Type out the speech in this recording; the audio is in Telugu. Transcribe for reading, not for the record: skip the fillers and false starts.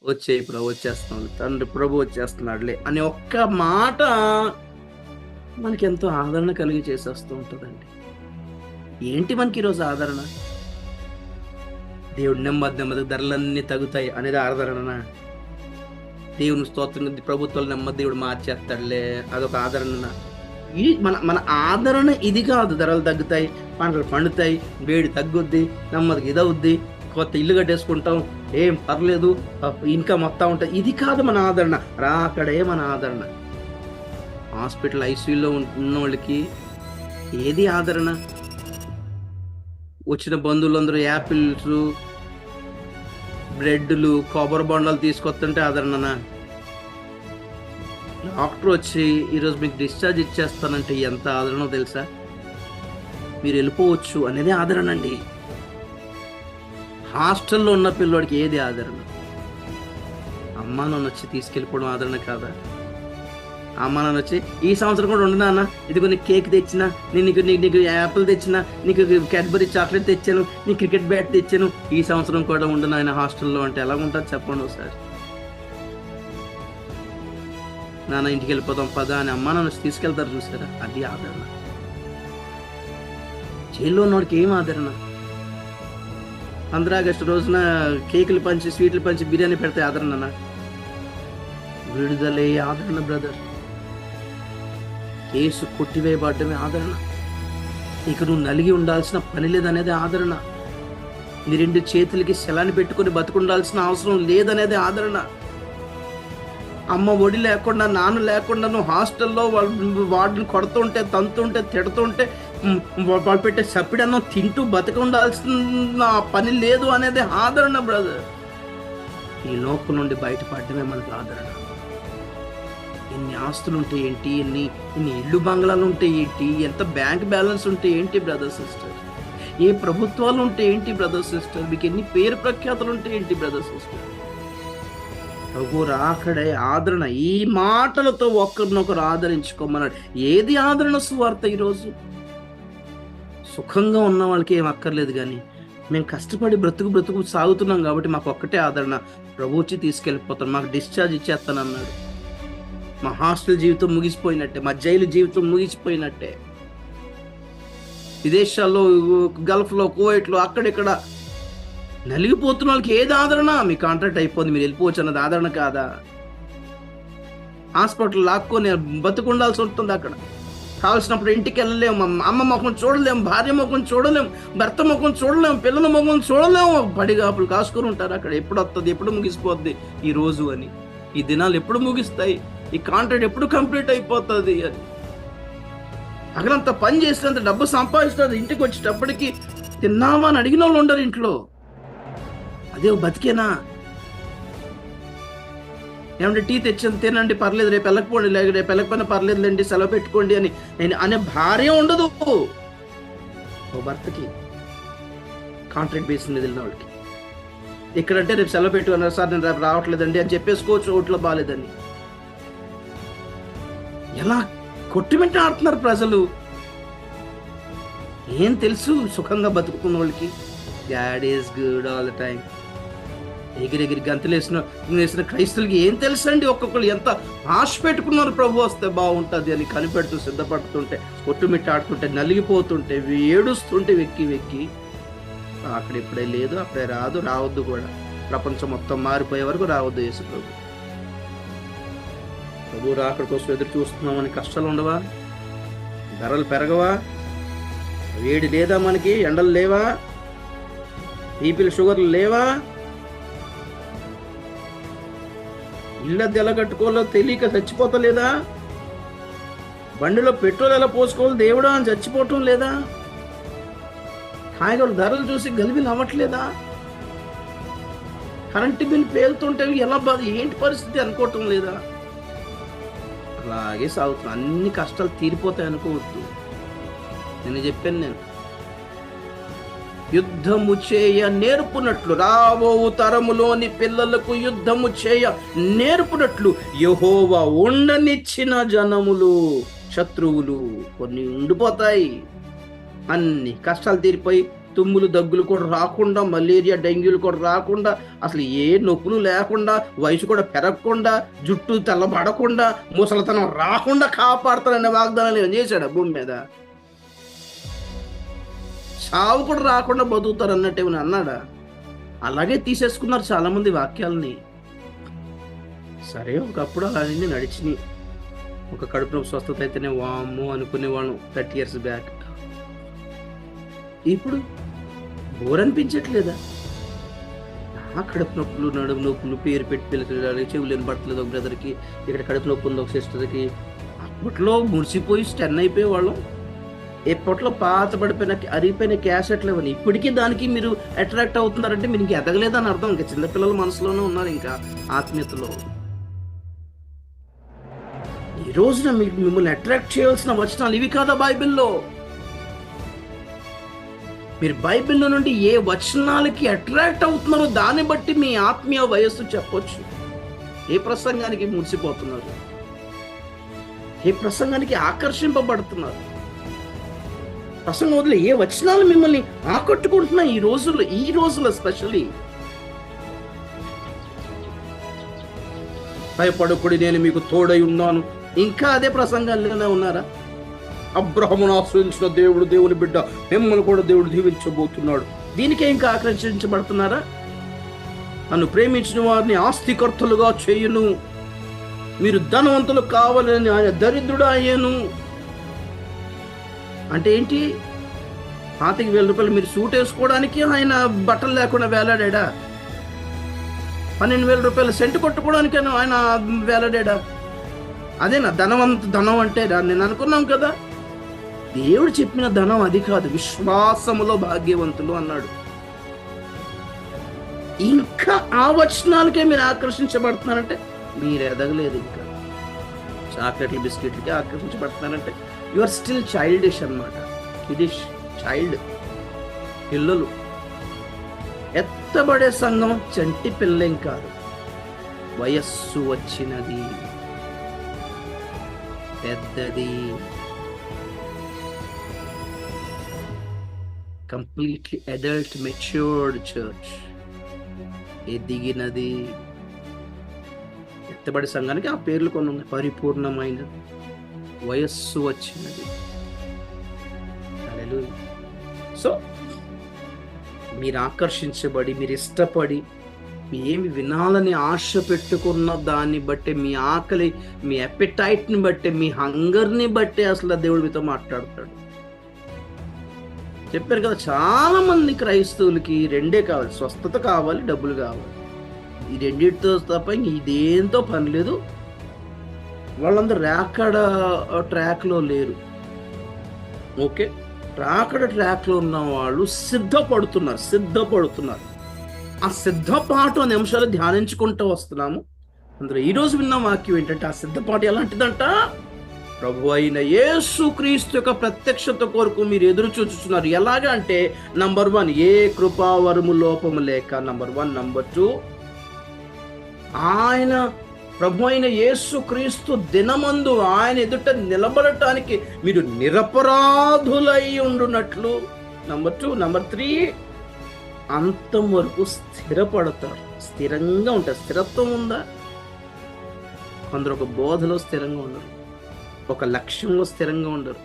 వచ్చేయి ప్రభు వచ్చేస్తున్నాడు, తండ్రి ప్రభు వచ్చేస్తున్నాడులే అనే ఒక్క మాట మనకెంతో ఆదరణ కలిగి చేసేస్తూ ఉంటుందండి. ఏంటి మనకి ఈరోజు ఆదరణ? దేవుడు నెమ్మది నెమ్మది ధరలన్నీ తగ్గుతాయి అనేది ఆదరణనా? దేవుని స్తోత్రం, ప్రభుత్వాలు నెమ్మది దేవుడు మార్చేస్తాడులే అదొక ఆదరణనా? ఈ మన మన ఆదరణ ఇది కాదు. ధరలు తగ్గుతాయి, పంటలు పండుతాయి, వేడి తగ్గుద్ది, నెమ్మదికి ఇదవుద్ది, కొత్త ఇల్లు కట్టేసుకుంటాం, ఏం పర్లేదు, ఇన్కమ్ వస్తూ ఉంటుంది. ఇది కాదు మన ఆదరణ. రాకడే మన ఆదరణ. హాస్పిటల్ ఐసీయూలో ఉన్న వాళ్ళకి ఏది ఆదరణ? వచ్చిన బంధువులందరూ యాపిల్స్, బ్రెడ్లు, కొబ్బరి బొండాలు తీసుకొస్తుంటే ఆదరణనా? డాక్టర్ వచ్చి ఈరోజు మీకు డిశ్చార్జ్ ఇచ్చేస్తానంటే ఎంత ఆదరణో తెలుసా? మీరు వెళ్ళిపోవచ్చు అనేది ఆదరణ అండి. హాస్టల్లో ఉన్న పిల్లోడికి ఏది ఆదరణ? అమ్మా నాన్న వచ్చి తీసుకెళ్ళిపోవడం ఆదరణ కాదా? అమ్మా నాన్న వచ్చి ఈ సంవత్సరం కూడా ఉండనా అన్న, ఇదిగో నీకు కేక్ తెచ్చినా, నేను నీకు నీకు నీకు యాపిల్ తెచ్చినా, నీకు క్యాడ్బరీ చాక్లెట్ తెచ్చాను, నీకు క్రికెట్ బ్యాట్ తెచ్చాను, ఈ సంవత్సరం కూడా ఉండను ఆయన హాస్టల్లో అంటే ఎలా ఉంటుంది చెప్పండి ఒకసారి. నాన్న ఇంటికి వెళ్ళిపోతాం పదా అని అమ్మా నాన్న వచ్చి తీసుకెళ్తారు చూసారా? అది ఆదరణ. జైల్లో ఉన్నవాడికి ఏం ఆదరణ? 15 ఆగస్టు రోజున కేకులు పంచి, స్వీట్లు పంచి, బిర్యానీ పెడితే ఆదరణనా? విడుదలే ఆదరణ బ్రదర్. కేసు కొట్టివేయబడ్డమే ఆదరణ. ఇక నువ్వు నలిగి ఉండాల్సిన పని లేదనేది ఆదరణ. నీ 2 చేతులకి శలాన్ని పెట్టుకుని బతుకుండాల్సిన అవసరం లేదనేది ఆదరణ. అమ్మ ఒడి లేకుండా, నాన్న లేకుండా నువ్వు హాస్టల్లో వాడిని కొడుతుంటే, తంతుంటే, తిడుతుంటే, వాళ్ళు పెట్టే సప్పిడన్నం తింటూ బతికి ఉండాల్సిన పని లేదు అనేది ఆదరణ బ్రదర్. ఈ లోకం నుండి బయటపడటమే మనకు ఆదరణ. ఎన్ని ఆస్తులు ఉంటే ఏంటి, ఎన్ని ఇల్లు బంగ్లాలు ఉంటే ఏంటి, ఎంత బ్యాంక్ బ్యాలెన్స్ ఉంటే ఏంటి బ్రదర్ సిస్టర్, ఏ ప్రభుత్వాలు ఉంటే ఏంటి బ్రదర్ సిస్టర్, మీకు ఎన్ని పేరు ప్రఖ్యాతులు ఉంటే ఏంటి బ్రదర్ సిస్టర్. ప్రభు రాకడే ఆదరణ. ఈ మాటలతో ఒకరినొకరు ఆదరించుకోమన్నాడు. ఏది ఆదరణ సువార్త? ఈరోజు సుఖంగా ఉన్న వాళ్ళకి ఏం అక్కర్లేదు, కానీ మేము కష్టపడి బ్రతుకు సాగుతున్నాం కాబట్టి మాకు ఒక్కటే ఆదరణ. ప్రభు వచ్చి తీసుకెళ్ళిపోతాను, మాకు డిశ్చార్జ్ ఇచ్చేస్తానన్నాడు. మా హాస్టల్ జీవితం ముగిసిపోయినట్టే, మా జైలు జీవితం ముగిసిపోయినట్టే. విదేశాల్లో, గల్ఫ్లో, కువైట్లో, అక్కడిక్కడ నలిగిపోతున్న వాళ్ళకి ఏది ఆదరణ? మీ కాంట్రాక్ట్ అయిపోయింది, మీరు వెళ్ళిపోవచ్చు అన్నది ఆదరణ కాదా? హాస్పిటల్ లాక్కొని బతుకుండాల్సి ఉంటుంది. అక్కడ కావాల్సినప్పుడు ఇంటికి వెళ్ళలేము, అమ్మ ముఖం చూడలేము, భార్య ముఖం చూడలేము, భర్త ముఖం చూడలేము, పిల్లల ముఖం చూడలేము. పడిగాపులు కాసుకొని ఉంటారు అక్కడ. ఎప్పుడు వస్తుంది, ఎప్పుడు ముగిసిపోద్ది ఈ రోజు అని, ఈ దినాలు ఎప్పుడు ముగిస్తాయి, ఈ కాంట్రాక్ట్ ఎప్పుడు కంప్లీట్ అయిపోతుంది అని. అక్కడంత పని చేసినంత డబ్బు సంపాదిస్తుంది, ఇంటికి వచ్చేటప్పటికి తిన్నావా అని అడిగిన వాళ్ళు ఉండరు ఇంట్లో. అదే బతికేనా? ఏమంటే టీ తెచ్చాను తినండి పర్లేదు, రేపు వెళ్ళకపోండి, రేపు వెళ్ళకపోయినా పర్లేదులేండి, సెలవు పెట్టుకోండి అని అనే భార్య ఉండదు ఓ భర్తకి. కాంట్రాక్ట్ బేస్ మీద వెళ్ళిన వాళ్ళకి ఇక్కడంటే రేపు సెలవు పెట్టుకున్నారు సార్, నేను రేపు రావట్లేదండి అని చెప్పేసుకోవచ్చు, ఓట్లో బాగాలేదని. ఎలా కొట్టుమిట్ట ఆడుతున్నారు ప్రజలు. ఏం తెలుసు సుఖంగా బతుకుతున్న వాళ్ళకి? God is good all the time. ఎగిరెగిరి గంతులు వేసిన క్రైస్తవులకి ఏం తెలుసు అండి? ఒక్కొక్కరు ఎంత ఆశ పెట్టుకున్నారు ప్రభు వస్తే బాగుంటుంది అని, కనిపెడుతూ సిద్ధపడుతుంటే, కొట్టుమిట్టాడుతుంటే, నలిగిపోతుంటే, ఏడుస్తుంటే వెక్కి వెక్కి అక్కడ ఇప్పుడే లేదు, అప్పుడే రాదు, రావద్దు కూడా. ప్రపంచం మొత్తం మారిపోయే వరకు రావద్దు యేసు ప్రభు. ప్రభు రాకడ కోసం ఎదురు చూస్తున్నామని కష్టాలు ఉండవా? ధరలు పెరగవా? వేడి లేదా? మనకి ఎండలు లేవా? బీపీలు షుగర్లు లేవా? ఇళ్ళది ఎలా కట్టుకోవాలో తెలియక చచ్చిపోతలేదా? బండిలో పెట్రోల్ ఎలా పోసుకోవాలి దేవుడా అని చచ్చిపోవటం లేదా? కాయగూరల ధరలు చూసి గలిబిలు అవ్వట్లేదా? కరెంటు బిల్ పేలుతుంటే ఎలా బాధ, ఏంటి పరిస్థితి అనుకోవటం లేదా? అలాగే సాగుతుంది. అన్ని కష్టాలు తీరిపోతాయి అనుకోవద్దు. నేను చెప్పాను, యుద్ధము చేయ నేర్పునట్లు, రాబో తరములోని పిల్లలకు యుద్ధము చేయ నేర్పునట్లు యెహోవా ఉండనిచ్చిన జనములు, శత్రువులు కొన్ని ఉండిపోతాయి. అన్ని కష్టాలు తీరిపోయి తుమ్ములు దగ్గులు కూడా రాకుండా, మలేరియా డెంగ్యూలు కూడా రాకుండా, అసలు ఏ నొప్పులు లేకుండా, వయసు కూడా పెరగకుండా, జుట్టు తెల్లబడకుండా, ముసలితనం రాకుండా కాపాడతాననే వాగ్దానాలు ఏం చేశాడు భూమి మీద? చావు కూడా రాకుండా బతుకుతారు అన్నట్టు ఏమైనా అన్నాడా? అలాగే తీసేసుకున్నారు చాలా మంది వాక్యాలని. సరే, ఒకప్పుడు అలానే నడిచినాయి. ఒక కడుపు నొప్పి స్వస్థత అయితేనే వామ్మో అనుకునేవాళ్ళం 30 years బ్యాక్. ఇప్పుడు బోర్ అనిపించట్లేదా? కడుపు నొప్పులు, నడుము నొప్పులు, పేరు పెట్టి పిల్లకి చెవులు వినపడట్లేదు ఒక బ్రదర్కి, ఇక్కడ కడుపు నొప్పి ఉంది ఒక సిస్టర్కి. అప్పట్లో మురిసిపోయి స్టెన్ అయిపోయేవాళ్ళం. ఎప్పట్లో పాత పడిపోయిన అరిగిపోయిన క్యాసెట్లు ఇవన్నీ ఇప్పటికీ దానికి మీరు అట్రాక్ట్ అవుతున్నారంటే మీరు ఇంకా ఎదగలేదని అర్థం. ఇంకా చిన్నపిల్లల మనసులోనే ఉన్నారు ఇంకా ఆత్మీయతలో. ఈ రోజున మీకు మిమ్మల్ని అట్రాక్ట్ చేయాల్సిన వచనాలు ఇవి కాదా బైబిల్లో? మీరు బైబిల్లో నుండి ఏ వచనాలకి అట్రాక్ట్ అవుతున్నారో దాన్ని బట్టి మీ ఆత్మీయ వయస్సు చెప్పొచ్చు. ఏ ప్రసంగానికి మురిసిపోతున్నారు, ఏ ప్రసంగానికి ఆకర్షింపబడుతున్నారు, ప్రసంగం వదిలే ఏ వచనాలు మిమ్మల్ని ఆకట్టుకుంటున్నాయి ఈ రోజుల్లో స్పెషల్లీ. భయపడకుడి, నేను మీకు తోడై ఉన్నాను. ఇంకా అదే ప్రసంగాల్లోనే ఉన్నారా? అబ్రహామును ఆశ్రయించిన దేవుడు, దేవుని బిడ్డ, మిమ్మల్ని కూడా దేవుడు దీవించబోతున్నాడు. దీనికే ఇంకా ఆకర్షించబడుతున్నారా? నన్ను ప్రేమించిన వారిని ఆస్తికర్తలుగా చేయును, మీరు ధనవంతులు కావాలని ఆయన దరిద్రుడు అయ్యాను. అంటే ఏంటి? 25,000 రూపాయలు మీరు సూట్ వేసుకోవడానికి ఆయన బట్టలు లేకుండా వేలాడా? 12,000 రూపాయలు సెంటు కొట్టుకోవడానికి ఆయన వేలాడా? అదేనా ధనం అంటే? నేను అనుకున్నాం కదా, దేవుడు చెప్పిన ధనం అది కాదు, విశ్వాసములో భాగ్యవంతులు అన్నాడు. ఇంకా ఆ వచనాలకే మీరు ఆకర్షించబడుతున్నారంటే మీరు ఎదగలేదు. ఇంకా చాక్లెట్లు బిస్కెట్లకి ఆకర్షించబడుతున్నారంటే యు ఆర్ స్టిల్ చైల్డిష్ అన్నమాట. కిడిష్, చైల్డ్, పిల్లలు. ఎత్తబడే సంఘం చంటి పిల్లేం కాదు, వయస్సు వచ్చినది, పెద్దది, కంప్లీట్లీ అడల్ట్ మెచ్యూర్డ్ చర్చ్, ఎదిగినది. ఎత్తబడే సంఘానికి ఆ పేర్లు కొన్ని ఉన్నాయి. పరిపూర్ణమైనది, వయస్సు వచ్చినది. హల్లెలూయా. సో మీరు ఆకర్షించబడి, మీరు ఇష్టపడి, ఏమి వినాలని ఆశ పెట్టుకున్న దాన్ని బట్టి, మీ ఆకలి, మీ అపెటైట్ని బట్టి, మీ హంగర్ని బట్టి అసలు దేవుడు మీతో మాట్లాడతాడు. చెప్పారు కదా, చాలా మంది క్రైస్తవులకి రెండే కావాలి, స్వస్థత కావాలి, డబ్బులు కావాలి. ఈ రెండింటితో తప్ప ఇదేంతో పని లేదు. వాళ్ళందరూ రాకడ ట్రాక్లో లేరు. ఓకే, రాకడ ట్రాక్లో ఉన్న వాళ్ళు సిద్ధపడుతున్నారు. ఆ సిద్ధపాటు అనే అంశాలు ధ్యానించుకుంటూ వస్తున్నాము. అందులో ఈరోజు విన్న వాక్యం ఏంటంటే, ఆ సిద్ధపాటు ఎలాంటిదంట? ప్రభు అయిన యేసు క్రీస్తు యొక్క ప్రత్యక్షత కొరకు మీరు ఎదురు చూస్తున్నారు. ఎలాగా అంటే, నంబర్ 1, ఏ కృపావరము లోపము లేక. నంబర్ 1. నంబర్ 2, ఆయన ప్రభు అయిన యేసు క్రీస్తు దినమందు ఆయన ఎదుట నిలబడటానికి మీరు నిరపరాధులై ఉండునట్లు. నంబర్ 2. నంబర్ 3, అంతం వరకు స్థిరపడతారు, స్థిరంగా ఉంటారు. స్థిరత్వం ఉందా? కొందరు ఒక బోధలో స్థిరంగా ఉండరు, ఒక లక్ష్యంలో స్థిరంగా ఉండరు.